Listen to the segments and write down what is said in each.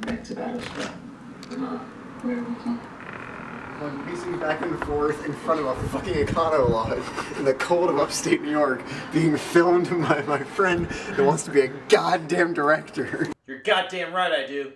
Back to Battlestar. Where are we going? I'm pacing back and forth in front of a fucking Econo Lodge in the cold of upstate New York, being filmed by my friend that wants to be a goddamn director. You're goddamn right I do.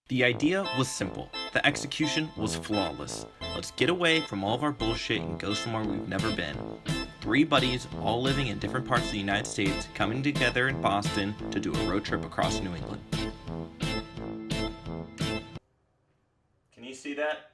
The idea was simple. The execution was flawless. Let's get away from all of our bullshit and go somewhere we've never been. 3 buddies, all living in different parts of the United States, coming together in Boston to do a road trip across New England. Can you see that?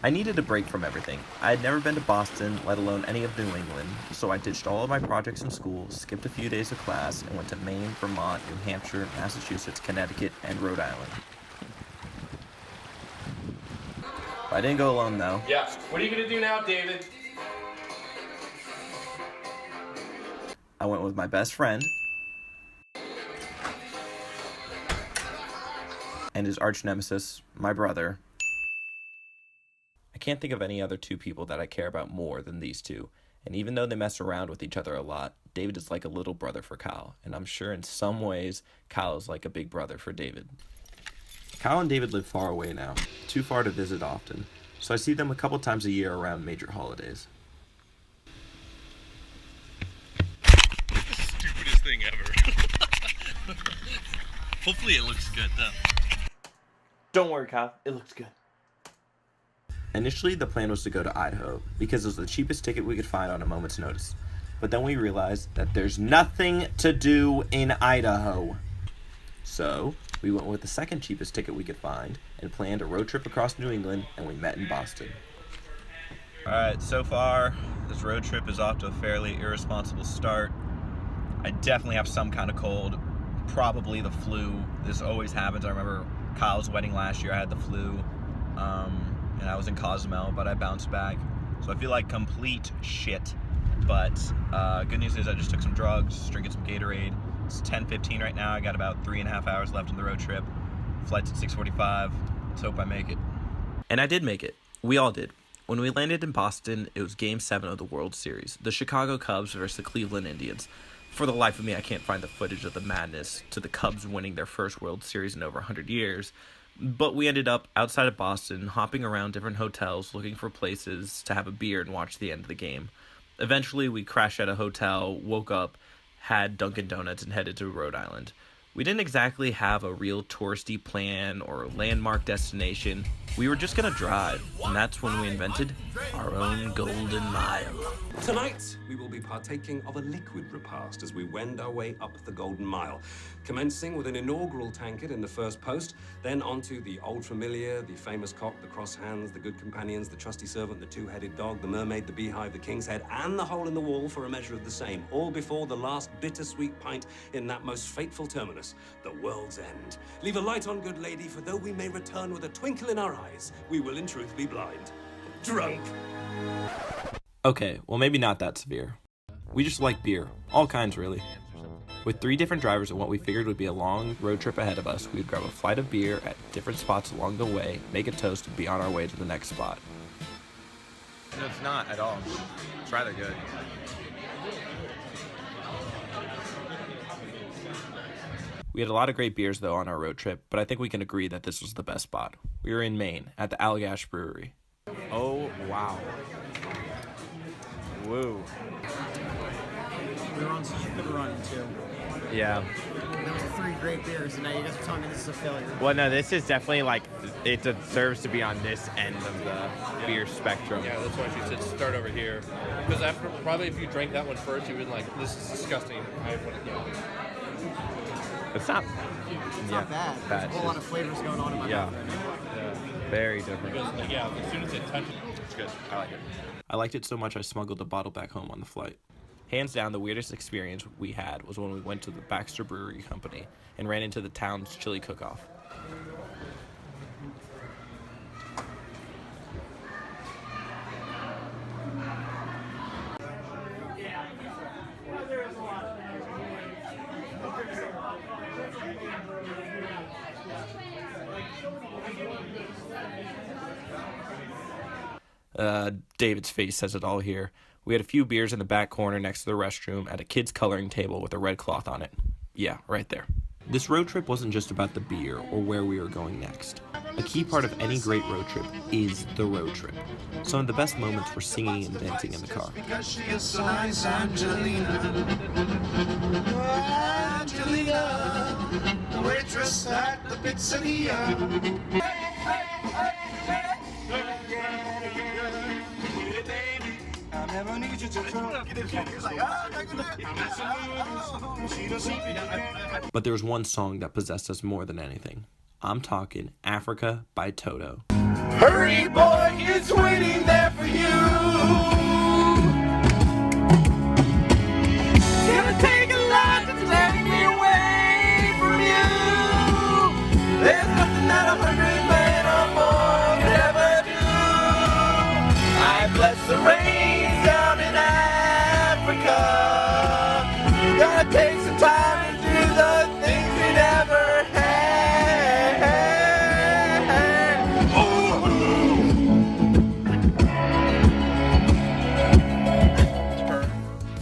I needed a break from everything. I had never been to Boston, let alone any of New England, so I ditched all of my projects in school, skipped a few days of class, and went to Maine, Vermont, New Hampshire, Massachusetts, Connecticut, and Rhode Island. I didn't go alone, though. Yeah. What are you gonna do now, David? I went with my best friend and his arch nemesis, my brother. I can't think of any other 2 people that I care about more than these 2. And even though they mess around with each other a lot, David is like a little brother for Kyle. And I'm sure in some ways, Kyle is like a big brother for David. Kyle and David live far away now, too far to visit often. So I see them a couple times a year around major holidays. Stupidest thing ever. Hopefully it looks good though. Don't worry, Kyle. It looks good. Initially, the plan was to go to Idaho, because it was the cheapest ticket we could find on a moment's notice. But then we realized that there's nothing to do in Idaho. So, we went with the second cheapest ticket we could find, and planned a road trip across New England, and we met in Boston. Alright, so far, this road trip is off to a fairly irresponsible start. I definitely have some kind of cold, probably the flu. This always happens. I remember Kyle's wedding last year, I had the flu. And I was in Cozumel, but I bounced back. So I feel like complete shit. But good news is I just took some drugs, drinking some Gatorade. It's 10:15 right now. I got about 3.5 hours left on the road trip. Flight's at 6:45. Let's hope I make it. And I did make it. We all did. When we landed in Boston, it was Game 7 of the World Series. The Chicago Cubs versus the Cleveland Indians. For the life of me, I can't find the footage of the madness to the Cubs winning their first World Series in over 100 years. But we ended up outside of Boston, hopping around different hotels, looking for places to have a beer and watch the end of the game. Eventually, we crashed at a hotel, woke up, had Dunkin' Donuts, and headed to Rhode Island. We didn't exactly have a real touristy plan or landmark destination. We were just gonna drive, and that's when we invented our own Golden Mile. Tonight, we will be partaking of a liquid repast as we wend our way up the Golden Mile, commencing with an inaugural tankard in the first post, then onto the old familiar, the famous cock, the cross hands, the good companions, the trusty servant, the 2-headed dog, the mermaid, the beehive, the king's head, and the hole in the wall for a measure of the same, all before the last bittersweet pint in that most fateful terminus, the world's end. Leave a light on, good lady, for though we may return with a twinkle in our eyes, we will in truth be blind. Drunk. Okay, well maybe not that severe. We just like beer. All kinds, really. With 3 different drivers and what we figured would be a long road trip ahead of us, we would grab a flight of beer at different spots along the way, make a toast, and be on our way to the next spot. No, it's not at all. It's rather good. We had a lot of great beers, though, on our road trip, but I think we can agree that this was the best spot. We were in Maine, at the Allagash Brewery. Oh, wow. Woo. We were on such a good run, too. Yeah. That was 3 great beers, and now you guys are telling me this is a failure. Well, no, this is definitely like, it deserves to be on this end of the beer spectrum. Yeah, that's why she said start over here. Because after probably if you drank that one first, you'd been like, this is disgusting. I want It's not, It's not bad. There's a whole lot of flavors going on in my mouth right now. very different. Because, yeah, as soon as it touches, It's good. I like it. I liked it so much I smuggled the bottle back home on the flight. Hands down, the weirdest experience we had was when we went to the Baxter Brewery Company and ran into the town's chili cook-off. David's face says it all here. We had a few beers in the back corner next to the restroom at a kid's coloring table with a red cloth on it. Yeah, right there. This road trip wasn't just about the beer or where we were going next. A key part of any great road trip is the road trip. Some of the best moments were singing and dancing in the car. Because she is so nice, Angelina. Angelina, the waitress at the pizzeria. I never need you to talk. But there was one song that possessed us more than anything. I'm talking Africa by Toto. Hurry, boy, it's waiting there for you. It's gonna take a lot to take me away from you. There's nothing that 100 men or more could ever do. I bless the rains down in Africa. It's gonna take some time to do the things we never had.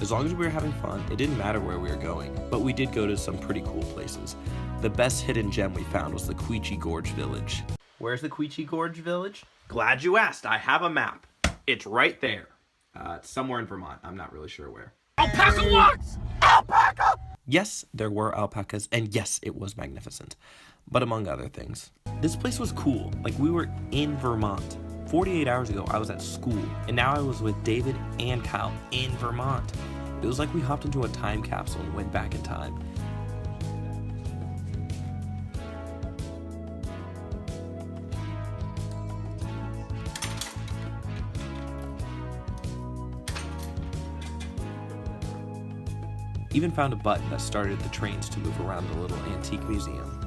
As long as we were having fun, it didn't matter where we were going, but we did go to some pretty cool places. The best hidden gem we found was the Quechee Gorge Village. Where's the Quechee Gorge Village? Glad you asked. I have a map. It's right there. It's somewhere in Vermont. I'm not really sure where. Alpaca walks! Alpaca! Yes, there were alpacas, and yes, it was magnificent. But among other things, this place was cool. Like, we were in Vermont. 48 hours ago, I was at school, and now I was with David and Kyle in Vermont. It was like we hopped into a time capsule and went back in time. Even found a button that started the trains to move around the little antique museum.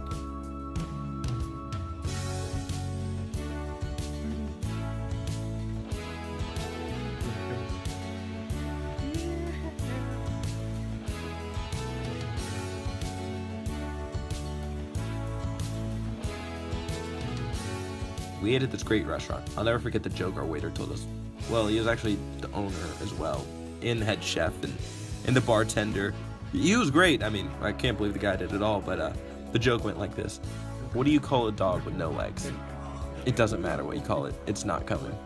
We ate at this great restaurant. I'll never forget the joke our waiter told us. Well, he was actually the owner as well, and head chef, and the bartender. He was great. I mean, I can't believe the guy did it all, but the joke went like this. What do you call a dog with no legs? It doesn't matter what you call it. It's not coming.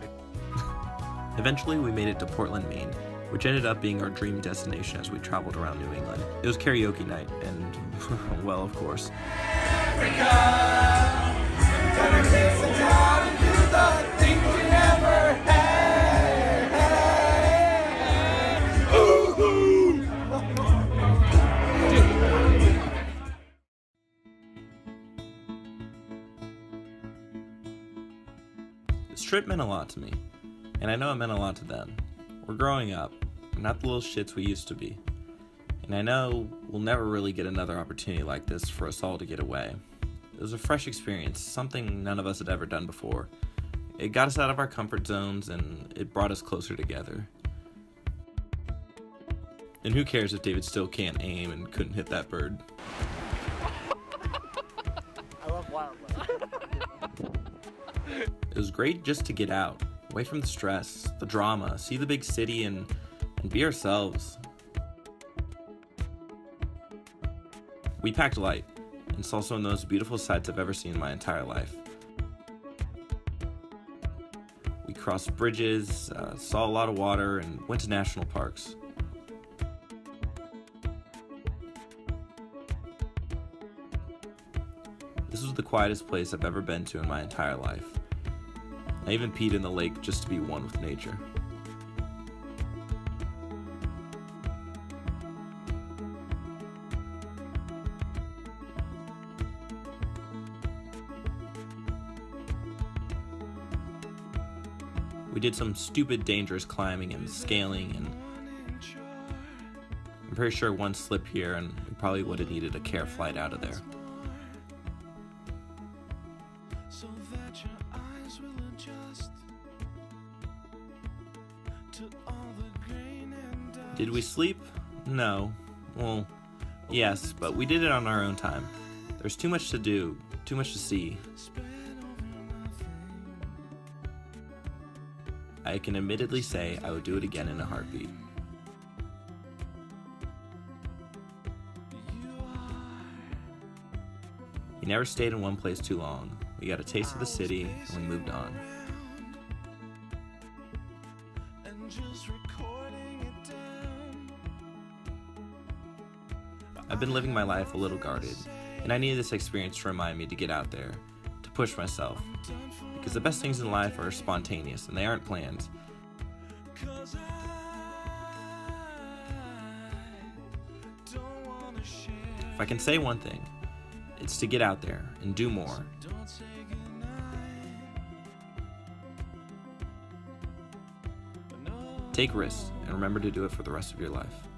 Eventually, we made it to Portland, Maine, which ended up being our dream destination as we traveled around New England. It was karaoke night, and, well, of course. This trip meant a lot to me, and I know it meant a lot to them. We're growing up, we're not the little shits we used to be, and I know we'll never really get another opportunity like this for us all to get away. It was a fresh experience, something none of us had ever done before. It got us out of our comfort zones, and it brought us closer together. And who cares if David still can't aim and couldn't hit that bird? I love wildlife. It was great just to get out, away from the stress, the drama, see the big city, and be ourselves. We packed light, and saw some of the most beautiful sights I've ever seen in my entire life. We crossed bridges, saw a lot of water, and went to national parks. This was the quietest place I've ever been to in my entire life. I even peed in the lake just to be one with nature. We did some stupid, dangerous climbing and scaling, and I'm pretty sure one slip here and we probably would have needed a care flight out of there. Did we sleep? No. Well, yes, but we did it on our own time. There's too much to do, too much to see. I can admittedly say I would do it again in a heartbeat. We never stayed in one place too long. We got a taste of the city and we moved on. I've been living my life a little guarded, and I needed this experience to remind me to get out there, to push myself, because the best things in life are spontaneous and they aren't planned. If I can say one thing, it's to get out there and do more. Take risks and remember to do it for the rest of your life.